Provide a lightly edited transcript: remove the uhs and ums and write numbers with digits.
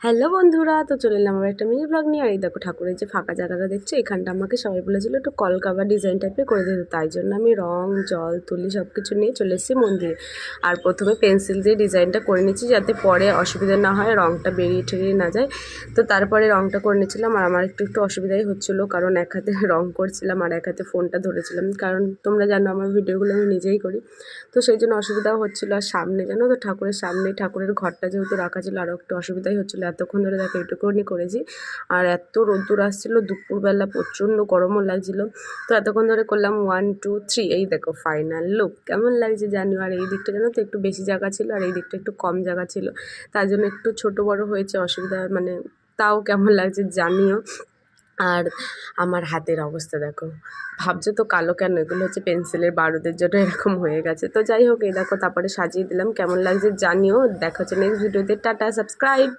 Hello বন্ধুরা, তো চলে এলাম আমার একটা মিনি ব্লগ নিয়ে। আর এই দেখো ঠাকুরের যে ফাঁকা জায়গাটা দেখছো, এখানটা আমাকে সবাই বলেছিল একটু কলকাবা ডিজাইন টাইপের করে দিতে, তাই জন্য আমি রং জল তুলি সব কিছু নিয়ে চলে এসেছি মন্দিরে। আর প্রথমে পেন্সিল দিয়ে ডিজাইনটা করে নিচ্ছি যাতে পরে অসুবিধা না হয়, রংটা বেরিয়ে ঠেরিয়ে না যায়। তো তারপরে রংটা করে নিচ্ছিলাম। আর আমার একটু একটু অসুবিধাই হচ্ছিলো, কারণ এক হাতে রং করছিলাম আর এক হাতে ফোনটা ধরেছিলাম, কারণ তোমরা জানো আমার ভিডিওগুলো আমি নিজেই করি, তো সেই জন্য অসুবিধাও হচ্ছিলো। আর সামনে জানো তো ঠাকুরের সামনে ঠাকুরের ঘরটা যেহেতু রাখা ছিল, আরও একটু অসুবিধাই হচ্ছিলো। এতক্ষণ ধরে দেখো এটুকুনি করেছি, আর এত রোদ্দুর আসছিলো দুপুরবেলা, প্রচণ্ড গরমও লাগছিলো। তো এতক্ষণ ধরে করলাম 1 2 3, এই দেখো ফাইনাল লুক কেমন লাগছে জানিও। আর এই দিকটা জানো তো একটু বেশি জায়গা ছিল, আর এই দিকটা একটু কম জায়গা ছিল, তার জন্য একটু ছোট বড় হয়েছে, অসুবিধা মানে তাও কেমন লাগছে জানিও। আর আমার হাতের অবস্থা দেখো, ভাবছো তো কালো কেন, এগুলো হচ্ছে পেন্সিলের বারুদের জন্য এরকম হয়ে গেছে। তো যাই হোক, এই দেখো তারপরে সাজিয়ে দিলাম, কেমন লাগছে জানিও। দেখা হচ্ছে নেক্সট ভিডিওতে। Tata, subscribe.